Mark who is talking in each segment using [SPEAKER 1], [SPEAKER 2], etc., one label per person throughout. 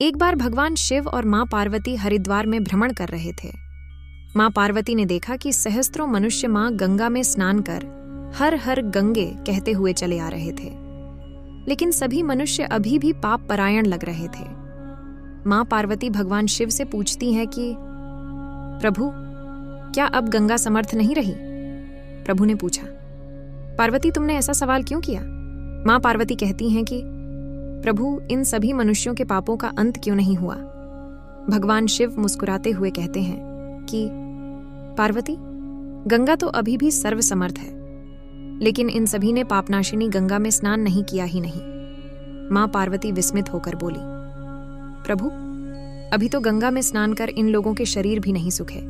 [SPEAKER 1] एक बार भगवान शिव और माँ पार्वती हरिद्वार में भ्रमण कर रहे थे। माँ पार्वती ने देखा कि सहस्त्रों मनुष्य माँ गंगा में स्नान कर हर हर गंगे कहते हुए चले आ रहे थे, लेकिन सभी मनुष्य अभी भी पाप परायण लग रहे थे। माँ पार्वती भगवान शिव से पूछती हैं कि प्रभु, क्या अब गंगा समर्थ नहीं रही? प्रभु ने पूछा, पार्वती, तुमने ऐसा सवाल क्यों किया? माँ पार्वती कहती हैं कि प्रभु, इन सभी मनुष्यों के पापों का अंत क्यों नहीं हुआ? भगवान शिव मुस्कुराते हुए कहते हैं कि पार्वती, गंगा तो अभी भी सर्वसमर्थ है, लेकिन इन सभी ने पापनाशिनी गंगा में स्नान नहीं किया ही नहीं। माँ पार्वती विस्मित होकर बोली, प्रभु, अभी तो गंगा में स्नान कर इन लोगों के शरीर भी नहीं सूखे,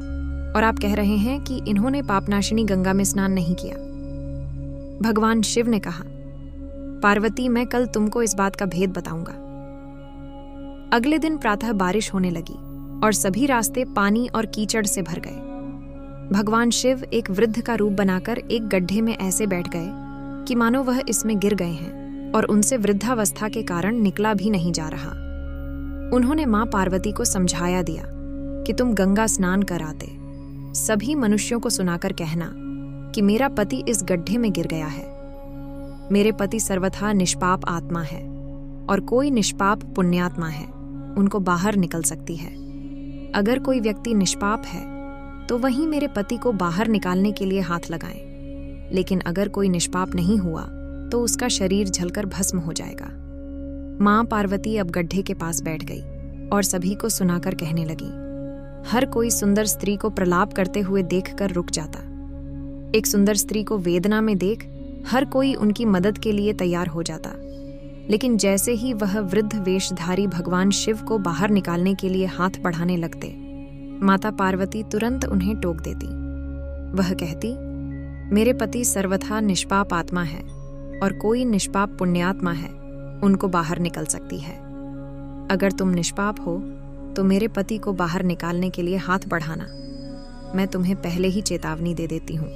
[SPEAKER 1] और आप कह रहे हैं कि इन्होंने पापनाशिनी गंगा में स्नान नहीं किया। भगवान शिव ने कहा, पार्वती, मैं कल तुमको इस बात का भेद बताऊंगा। अगले दिन प्रातः बारिश होने लगी और सभी रास्ते पानी और कीचड़ से भर गए। भगवान शिव एक वृद्ध का रूप बनाकर एक गड्ढे में ऐसे बैठ गए कि मानो वह इसमें गिर गए हैं और उनसे वृद्धावस्था के कारण निकला भी नहीं जा रहा। उन्होंने माँ पार्वती को समझाया दिया कि तुम गंगा स्नान कर आते सभी मनुष्यों को सुनाकर कहना कि मेरा पति इस गड्ढे में गिर गया है। मेरे पति सर्वथा निष्पाप आत्मा है और कोई निष्पाप पुण्यात्मा है, उनको बाहर निकल सकती है। अगर कोई व्यक्ति निष्पाप है तो वहीं मेरे पति को बाहर निकालने के लिए हाथ लगाएं, लेकिन अगर कोई निष्पाप नहीं हुआ तो उसका शरीर जलकर भस्म हो जाएगा। माँ पार्वती अब गड्ढे के पास बैठ गई और सभी को सुनाकर कहने लगी। हर कोई सुंदर स्त्री को प्रलाप करते हुए देखकर रुक जाता। एक सुंदर स्त्री को वेदना में देख हर कोई उनकी मदद के लिए तैयार हो जाता, लेकिन जैसे ही वह वृद्ध वेशधारी भगवान शिव को बाहर निकालने के लिए हाथ बढ़ाने लगते, माता पार्वती तुरंत उन्हें टोक देती। वह कहती, मेरे पति सर्वथा निष्पाप आत्मा है और कोई निष्पाप पुण्यात्मा है, उनको बाहर निकल सकती है। अगर तुम निष्पाप हो तो मेरे पति को बाहर निकालने के लिए हाथ बढ़ाना। मैं तुम्हें पहले ही चेतावनी दे देती हूँ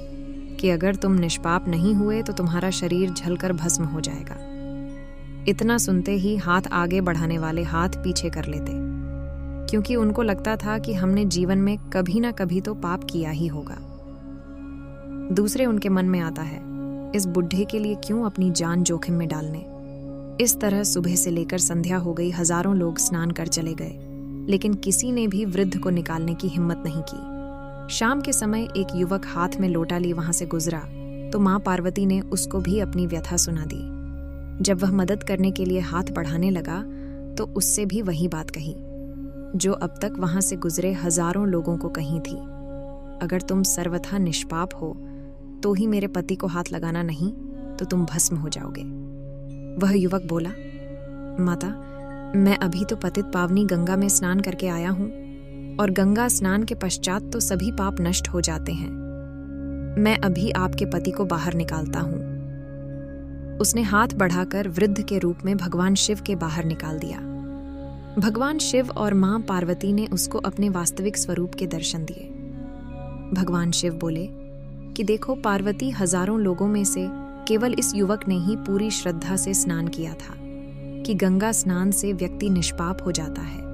[SPEAKER 1] कि अगर तुम निष्पाप नहीं हुए तो तुम्हारा शरीर जलकर भस्म हो जाएगा। इतना सुनते ही हाथ आगे बढ़ाने वाले हाथ पीछे कर लेते, क्योंकि उनको लगता था कि हमने जीवन में कभी ना कभी तो पाप किया ही होगा। दूसरे उनके मन में आता है, इस बुढ़े के लिए क्यों अपनी जान जोखिम में डालने। इस तरह सुबह से लेकर संध्या हो गई, हजारों लोग स्नान कर चले गए, लेकिन किसी ने भी वृद्ध को निकालने की हिम्मत नहीं की। शाम के समय एक युवक हाथ में लोटा लिए वहां से गुजरा तो माँ पार्वती ने उसको भी अपनी व्यथा सुना दी। जब वह मदद करने के लिए हाथ बढ़ाने लगा तो उससे भी वही बात कही जो अब तक वहां से गुजरे हजारों लोगों को कही थी, अगर तुम सर्वथा निष्पाप हो तो ही मेरे पति को हाथ लगाना, नहीं तो तुम भस्म हो जाओगे। वह युवक बोला, माता, मैं अभी तो पतित पावनी गंगा में स्नान करके आया हूं और गंगा स्नान के पश्चात तो सभी पाप नष्ट हो जाते हैं। मैं अभी आपके पति को बाहर निकालता हूं। उसने हाथ बढ़ाकर वृद्ध के रूप में भगवान शिव के बाहर निकाल दिया। भगवान शिव और मां पार्वती ने उसको अपने वास्तविक स्वरूप के दर्शन दिए। भगवान शिव बोले कि देखो पार्वती, हजारों लोगों में से केवल इस युवक ने ही पूरी श्रद्धा से स्नान किया था कि गंगा स्नान से व्यक्ति निष्पाप हो जाता है।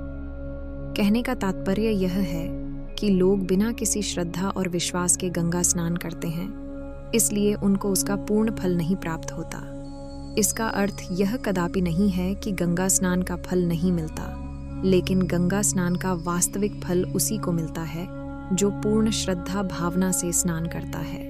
[SPEAKER 1] कहने का तात्पर्य यह है कि लोग बिना किसी श्रद्धा और विश्वास के गंगा स्नान करते हैं, इसलिए उनको उसका पूर्ण फल नहीं प्राप्त होता। इसका अर्थ यह कदापि नहीं है कि गंगा स्नान का फल नहीं मिलता, लेकिन गंगा स्नान का वास्तविक फल उसी को मिलता है जो पूर्ण श्रद्धा भावना से स्नान करता है।